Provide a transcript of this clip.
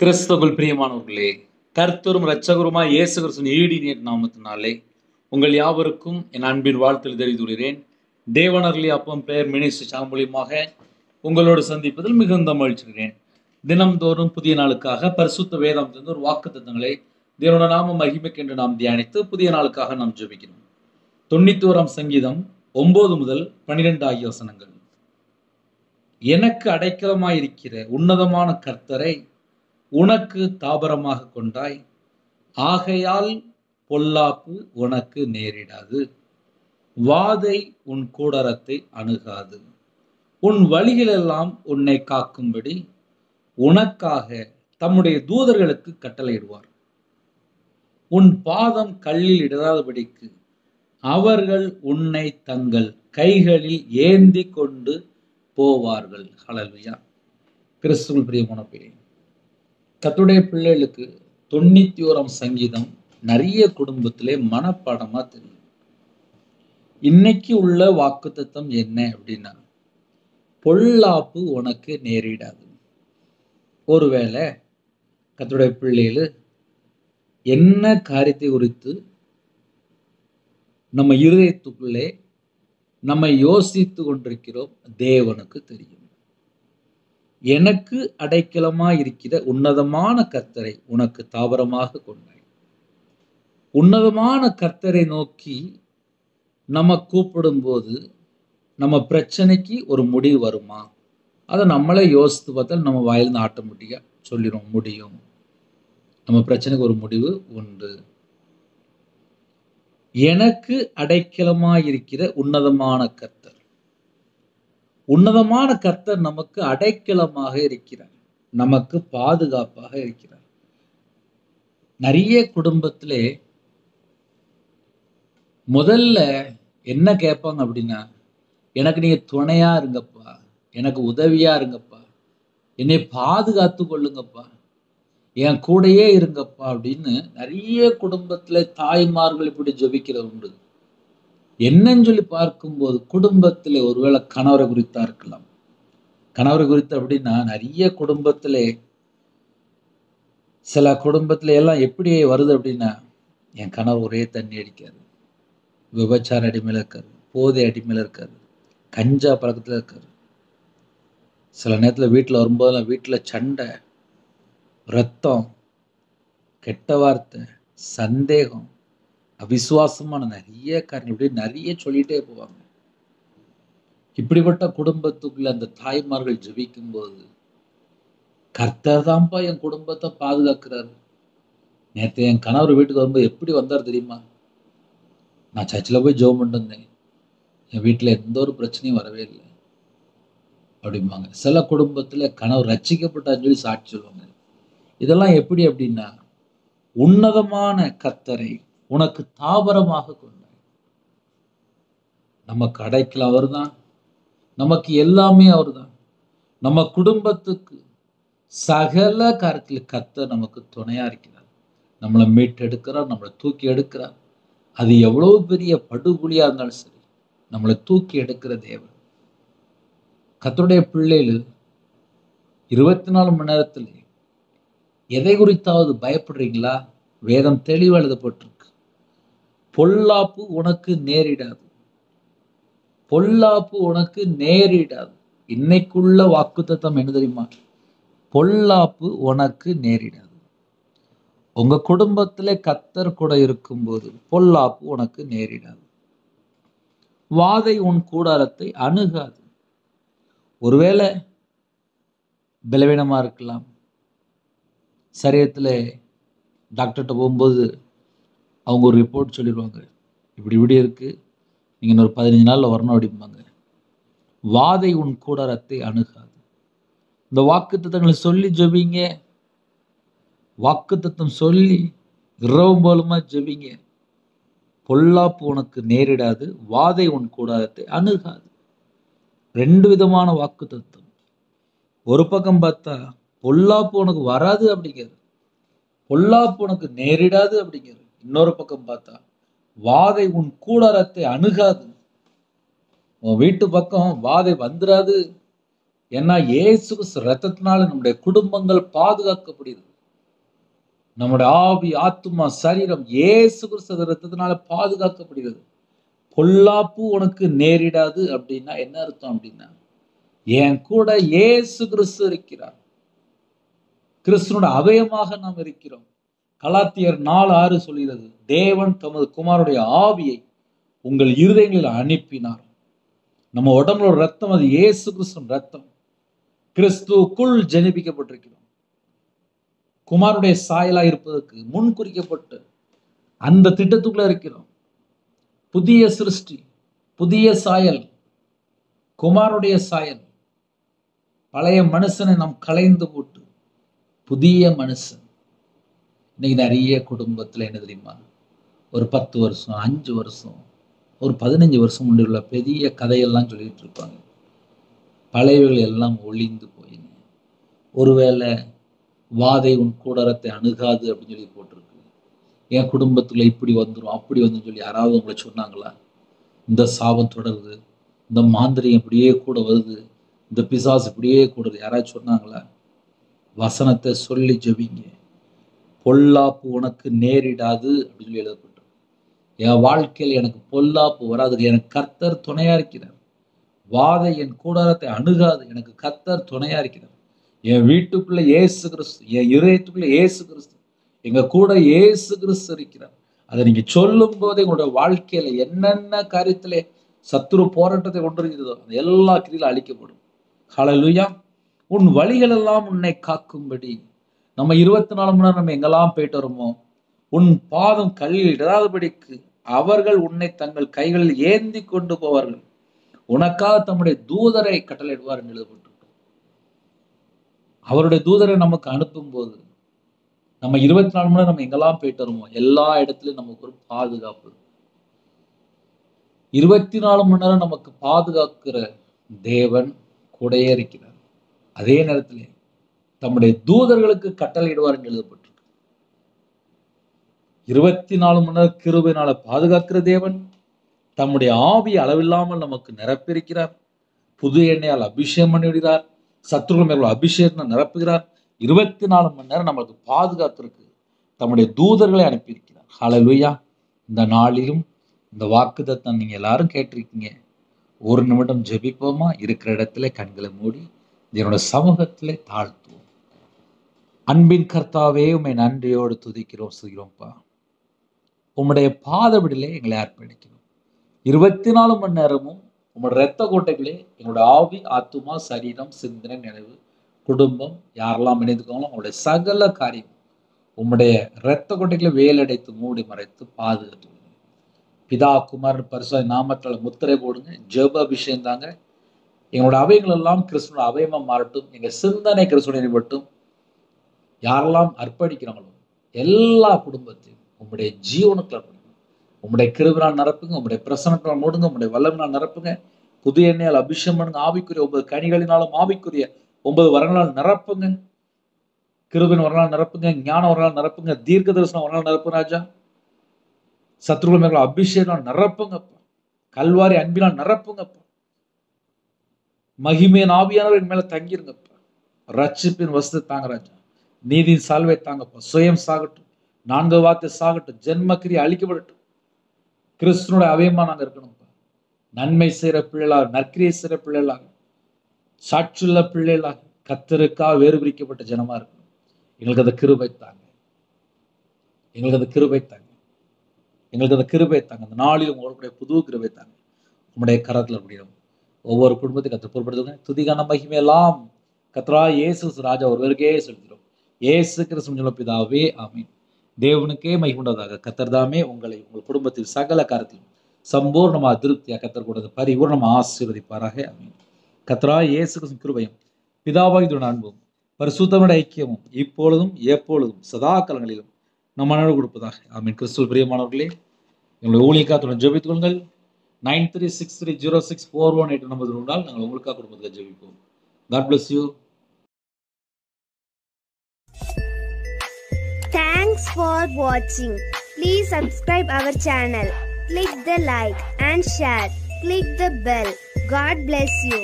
கிறிஸ்துவுக்குள் பிரியமானவர்களே, கர்த்தரும் இரட்சகருமாய் இயேசு கிறிஸ்துவின் ஈடியேட் நாமத்தினாலே உங்கள் யாவருக்கும் என் அன்பின் வாழ்த்துக்களை தெரிவித்துக் கொள்கிறேன். தேவனர்லி அப்பம் பிரேயர் மினிஸ்ட்ரி சேனல் மூலியமாக உங்களோடு சந்திப்பதில் மிகுந்த மகிழ்ச்சிகிறேன். தினம்தோறும் புதிய நாளுக்காக பரிசுத்த வேதாகமத்திலிருந்து ஒரு வாக்குத்தத்தங்களை தேவனுடைய நாம மகிமைக்கென்று நாம் தியானித்து புதிய நாளுக்காக நாம் ஜெபிக்கிறோம். 91 சங்கீதம் 9 முதல் 12 ஆகிய வசனங்கள். எனக்கு அடைக்கலமாயிருக்கிற உன்னதமான கர்த்தரை உனக்கு தாபரமாக கொண்டாய், ஆகையால் பொல்லாப்பு உனக்கு நேரிடாது, வாதை உன் கூடாரத்தை அணுகாது. உன் வழிகளெல்லாம் உன்னை காக்கும்படி உனக்காக தம்முடைய தூதர்களுக்கு கட்டளையிடுவார். உன் பாதம் கல்லில் இடராதபடிக்கு அவர்கள் உன்னை தங்கள் கைகளில் ஏந்தி கொண்டு போவார்கள். ஹல்லேலூயா. கிறிஸ்துவுக்குள் பிரியமானவர்களே, கர்த்தருடைய பிள்ளைகளுக்கு 91 சங்கீதம் நிறைய குடும்பத்திலே மனப்பாடமா தெரியும். இன்னைக்கு உள்ள வாக்குத்தத்தம் என்ன அப்படின்னா, பொல்லாப்பு உனக்கு நேரிடாது. ஒருவேளை கர்த்தருடைய பிள்ளைகள் என்ன காரியத்தை குறித்து நம்ம இருதயத்துக்குள்ளே நம்ம யோசித்து கொண்டிருக்கிறோம் தேவனுக்கு தெரியும். எனக்கு அடைக்கலமாய் இருக்கிற உன்னதமான கர்த்தரை உனக்கு தாபரமாக கொண்டாய். உன்னதமான கர்த்தரை நோக்கி நம்ம கூப்பிடும் போது நம்ம பிரச்சனைக்கு ஒரு முடிவு வருமா? அதை நம்மளே யோசித்து பார்த்தால் நம்ம வாயிலிருந்து ஆட்டோமேட்டிக்கா சொல்லிடும் முடியும். நம்ம பிரச்சனைக்கு ஒரு முடிவு உண்டு. எனக்கு அடைக்கலமாய் இருக்கிற உன்னதமான கர்த்தர். உன்னதமான கர்த்தர் நமக்கு அடைக்கலமாக இருக்கிறார், நமக்கு பாதுகாப்பாக இருக்கிறார். நிறைய குடும்பத்திலே முதல்ல என்ன கேட்பாங்க அப்படின்னா, எனக்கு நீங்க துணையா இருங்கப்பா, எனக்கு உதவியா இருங்கப்பா, என்னை பாதுகாத்து கொள்ளுங்கப்பா, என் கூடையே இருங்கப்பா அப்படின்னு நிறைய குடும்பத்துல தாய்மார்கள் இப்படி ஜெபிக்கிறது உண்டு. என்னன்னு சொல்லி பார்க்கும்போது குடும்பத்திலே ஒருவேளை கணவரை குறித்தா இருக்கலாம். கணவரை குறித்து அப்படின்னா நிறைய குடும்பத்திலே, சில குடும்பத்துல எல்லாம் எப்படி வருது அப்படின்னா, என் கணவர் ஒரே தண்ணி அடிக்காரு, விபச்சார அடிமையில இருக்காரு, போதை அடிமையில இருக்காரு, கஞ்சா பழக்கத்துல இருக்காரு. சில நேரத்துல வீட்டுல வரும்போதெல்லாம் வீட்டுல சண்டை, ரத்தம், கெட்ட வார்த்தை, சந்தேகம், அவிசுவாசமான நிறைய காரணம், இப்படி நிறைய சொல்லிட்டே போவாங்க. இப்படிப்பட்ட குடும்பத்துக்குள்ள அந்த தாய்மார்கள் ஜெபிக்கும் போது, கர்த்தர் தான்ப்பா என் குடும்பத்தை பாதுகாக்கிறாரு. நேற்று என் கணவர் வீட்டுக்கு வரும்போது எப்படி வந்தார் தெரியுமா? நான் சர்ச்சில் போய் ஜெபம் பண்ணிட்டு வந்தேன், என் வீட்டில் எந்த ஒரு பிரச்சனையும் வரவே இல்லை அப்படிம்பாங்க. சில குடும்பத்துல கணவர் ரட்சிக்கப்பட்டான்னு சொல்லி சாட்சி சொல்லுவாங்க. இதெல்லாம் எப்படி அப்படின்னா, உன்னதமான கர்த்தரை உனக்கு தாபரமாக கொண்டாய். நமக்கு அடைக்கல அவர்தான், நமக்கு எல்லாமே அவர்தான். நம்ம குடும்பத்துக்கு சகல காரியத்தில் கர்த்தர் நமக்கு துணையா இருக்கிறார். நம்மளை மீட்டெடுக்கிறார், நம்மளை தூக்கி எடுக்கிறார். அது எவ்வளவு பெரிய படுகொலியா இருந்தாலும் சரி, நம்மளை தூக்கி எடுக்கிற தேவன். கர்த்தருடைய பிள்ளைகள் 24 மணி நேரத்தில் எதை குறித்தாவது பயப்படுறீங்களா? வேதம் தெளிவா எழுதப்பட்டிருக்கு. பொல்லாப்பு உனக்கு நேரிடாது, பொல்லாப்பு உனக்கு நேரிடாது. இன்னைக்குள்ள வாக்குத்தத்தம் என்ன தெரியுமா? பொல்லாப்பு உனக்கு நேரிடாது. உங்க குடும்பத்திலே கர்த்தர் கூட இருக்கும்போது பொல்லாப்பு உனக்கு நேரிடாது. வாதை உன் கூடாரத்தை அணுகாது. ஒருவேளை பலவீனமா இருக்கலாம், சரீரத்துல டாக்டர்கிட்ட போகும்போது அவங்க ஒரு ரிப்போர்ட் சொல்லிடுவாங்க, இப்படி இப்படி இருக்கு, நீங்க இன்னொரு 15 நாள்ல வரணும் அப்படிம்பாங்க. வாதை உன் கூடாரத்தை அணுகாது. இந்த வாக்குத்தத்தங்களை சொல்லி ஜெபிங்க. வாக்குத்தத்தம் சொல்லி இரவும் போலுமா ஜெபிங்க. பொல்லாப்பு உனக்கு நேரிடாது, வாதை உன் கூடாரத்தை அணுகாது. 2 விதமான வாக்குத்தத்தம். ஒரு பக்கம் பார்த்தா பொல்லாப்பு உனக்கு வராது அப்படிங்கிறது, பொல்லாப்பு உனக்கு நேரிடாது அப்படிங்கிறது. இன்னொரு பக்கம் பார்த்தா வாதை உன் கூடாரத்தை அணுகாது. உன் வீட்டு பக்கம் வாதை வந்துடாது. ஏன்னா இயேசு ரத்தத்தினால நம்முடைய குடும்பங்கள் பாதுகாக்கப்படுது. நம்முடைய ஆவி, ஆத்துமா, சரீரம் இயேசு கிறிஸ்து ரத்தத்தினால பாதுகாக்கப்படுகிறது. பொல்லாப்பு உனக்கு நேரிடாது அப்படின்னா என்ன அர்த்தம் அப்படின்னா, என் கூட இயேசு கிறிஸ்து இருக்கிறார். கிறிஸ்துவோட அவயமாக நாம் இருக்கிறோம். கலாத்தியர் 4:6 சொல்கிறது, தேவன் தமது குமாரனுடைய ஆவியை உங்கள் இருதயங்களில் அனுப்பினார். நம்ம உடம்புல ஒரு ரத்தம், அது இயேசு கிறிஸ்துவின் ரத்தம். கிறிஸ்துவுக்குள் ஜெனிப்பிக்கப்பட்டிருக்கிறோம். குமாரனுடைய சாயலா இருப்பதற்கு முன் குறிக்கப்பட்டு அந்த திட்டத்துக்குள்ள இருக்கிறோம். புதிய சிருஷ்டி, புதிய சாயல், குமாரனுடைய சாயல். பழைய மனுஷனை நாம் களைந்து போட்டு புதிய மனுஷன். இன்னைக்கு நிறைய குடும்பத்துல என்ன தெரியுமா, ஒரு 10 வருஷம், 5 வருஷம், ஒரு 15 வருஷம் முன்னாடி உள்ள பெரிய கதையெல்லாம் சொல்லிட்டு இருப்பாங்க. பழையவைகள் எல்லாம் ஒளிந்து போயின. ஒருவேளை வாதை உன் கூடாரத்தை அணுகாது அப்படின்னு சொல்லி போட்டிருக்கு. என் குடும்பத்துல இப்படி வந்துடும், அப்படி வந்துடும் சொல்லி யாராவது உங்களை சொன்னாங்களா? இந்த சாபம் தொடருது, இந்த மாந்திரியம் இப்படியே கூட வருது, இந்த பிசாசு இப்படியே கூடுது, யாராவது சொன்னாங்களா? வசனத்தை சொல்லி ஜெபிங்க. பொல்லாப்பு உனக்கு நேரிடாது அப்படின்னு சொல்லி எழுதப்பட்டிருக்கு. என் வாழ்க்கையில் எனக்கு பொல்லாப்பு வராது, எனக்கு கர்த்தர் துணையா இருக்கிறார். வாதை என் கூடாரத்தை அணுகாது, எனக்கு கர்த்தர் துணையா இருக்கிறார். என் வீட்டுக்குள்ள இயேசு கிறிஸ்து, என் இதயத்துக்குள்ள இயேசு கிறிஸ்து, எங்க கூட இயேசு கிறிஸ்து இருக்கிறார். அதை நீங்க சொல்லும் போதே உங்களுடைய வாழ்க்கையில என்னென்ன காரியத்திலே சத்துரு போராட்டத்தை கொண்டிருக்கிறதோ அது எல்லா கிரியிலும் அழிக்கப்படும். ஹல்லேலூயா. உன் வழிகள் எல்லாம் உன்னை காக்கும்படி. நம்ம 24 மணி நேரம் நம்ம எங்கெல்லாம் போயிட்டு வரோமோ, உன் பாதம் கல்லில் இடாதபடிக்கு அவர்கள் உன்னை தங்கள் கைகளில் ஏந்தி கொண்டு போவார்கள். உனக்காக தம்முடைய தூதரை கட்டளையிடுவார் என்று எழுதப்பட்டிருக்கு. அவருடைய தூதரை நமக்கு அனுப்பும் போது நம்ம 24 மணி நேரம் நம்ம எங்கெல்லாம் போயிட்டு வருமோ எல்லா இடத்துலயும் நமக்கு ஒரு பாதுகாப்பு. 24 மணி நேரம் நமக்கு பாதுகாக்கிற தேவன் கூடயே இருக்கிறார். அதே நேரத்திலே தம்முடைய தூதர்களுக்கு கட்டளையிடுவார் என்று எழுதப்பட்டிருக்கு. 24 மணி நேரம் கிருபையினால பாதுகாக்கிற தேவன் தம்முடைய ஆவி அளவில்லாமல் நமக்கு நிரப்பியிருக்கிறார். புது எண்ணெயால் அபிஷேகம் பண்ணி விடுகிறார். சத்துருக்கள் மேல் அபிஷேகம் நிரப்புகிறார். 24 மணி நேரம் நம்மளுக்கு பாதுகாத்திருக்கு தம்முடைய தூதர்களை அனுப்பியிருக்கிறார். ஹல்லேலூயா. இந்த நாளிலும் இந்த வாக்குத்தத்தம் நீங்க எல்லாரும் கேட்டிருக்கீங்க. ஒரு நிமிடம் ஜெபிப்போமா? இருக்கிற இடத்துல கண்களை மூடி என்னோட சமூகத்திலே தாழ்த்துவோம். அன்பின் கர்த்தாவே, உம்மை நன்றியோடு துதிக்கிறோம், செய்கிறோம்ப்பா. உம்முடைய பாதபடியிலே எங்களை அர்ப்பணிக்கிறோம். 24 மணி நேரமும் உங்களோட இரத்த கோட்டைகளே எங்களோட ஆவி, ஆத்துமா, சரீரம், சிந்தனை, நினைவு, குடும்பம் யாரெல்லாம் இணைந்துக்கோங்களோ அவங்களுடைய சகல காரியம் உம்முடைய இரத்த கோட்டைகளை வேலடைத்து மூடி மறைத்து பாதுகாத்து. பிதா, குமாரன், பரிசுத்த நாமத்தால் முத்திரை போடுங்க. ஜெப அபிஷேகம் தாங்க. எங்களோட அவைகள் எல்லாம் கிறிஸ்துவோட அவயமா மாறட்டும். எங்க சிந்தனை கிறிஸ்துவோட மட்டும். யாரெல்லாம் அர்ப்பணிக்கிறாங்களோ எல்லா குடும்பத்தையும் உங்களுடைய ஜீவனுக்குள்ள அர்ப்பணிக்கணும். உங்களுடைய கிருபையால் நிரப்புங்க. உங்களுடைய பிரசன்னத்தால் மூடுங்க. உங்களுடைய வல்லமையால் நிரப்புங்க. புது எண்ணெயால் அபிஷேகம் பண்ணுங்க. ஆவிக்குரிய 9 கனிகளினாலும் ஆவிக்குரிய 9 வரங்களால் நிரப்புங்க. கிருபையின் வரங்களால் நிரப்புங்க. ஞான வரங்களால் நிரப்புங்க. தீர்க்க தரிசனம் வரங்களால் நிரப்புங்க ராஜா. சத்துருக்கள் மேல அபிஷேகம் நிரப்புங்கப்பா. கல்வாரி அன்பினால் நிரப்புங்கப்பா. மகிமையின் ஆவியானவர் மேல தங்கிருங்கப்பா. ரட்சிப்பின் வசதி தாங்க ராஜா. நீதியின் சால்வை தாங்கப்பா. சுயம் சாகட்டும். 4 வார்த்தை சாகட்டும். ஜென்மக்கிரி அழிக்கப்படட்டும். கிறிஸ்துவனுடைய அவயமா நாங்க இருக்கணும்ப்பா. நன்மை செய்யற பிள்ளைகளாக, நற்கிரியை செய்யற பிள்ளைகளாக, சாட்சியுள்ள பிள்ளைகளாக, கர்த்தருக்காக வேறு பிரிக்கப்பட்ட ஜனமா இருக்கணும். எங்களுக்கு அந்த கிருபை தாங்க. எங்களுக்கு அந்த கிருபை தாங்க. எங்களுக்கு அந்த கிருபை தாங்க. அந்த நாளில் உங்களுடைய புது கிருபை தாங்க. உங்களுடைய கரத்தில் அப்படியும் ஒவ்வொரு குடும்பத்தையும் கற்று பொருட்படுத்துங்க. துதிகான மகிமை எல்லாம் கர்த்தராகிய இயேசு ராஜா ஒருவருக்கே செலுத்துகிறோம். இயேசு கிறிஸ்து பிதாவே, ஆமீன். தேவனுக்கே மகிமை உண்டாவதாக. கர்த்தர் தாமே உங்களை உங்கள் குடும்பத்தில் சகல காரியத்திலும் சம்பூர்ணமாக திருப்தியாக கர்த்தர் கூட பரிபூர்ணமாக ஆசீர்வதிப்பாராக. ஆமீன். கர்த்தராகிய இயேசு கிறிஸ்து கிருபையும் பிதாவாகிய அன்பும் பரிசுத்தமுடைய ஐக்கியமும் இப்பொழுதும் எப்பொழுதும் சதா காலங்களிலும் நம் மனோடு கொடுப்பதாக. ஆமீன். கிறிஸ்துவில் பிரியமானவர்களே, எங்களுடைய ஊழியக்காரத்துடன் ஜெபித்துக் கொள்ளுங்கள். 93630641 நம்பர் இருந்தால் நாங்கள் உங்களுக்காக குடும்பத்துக்கு ஜெபிப்போம். God bless you. Thanks for watching. Please subscribe our channel. Click the like and share. Click the bell. God bless you.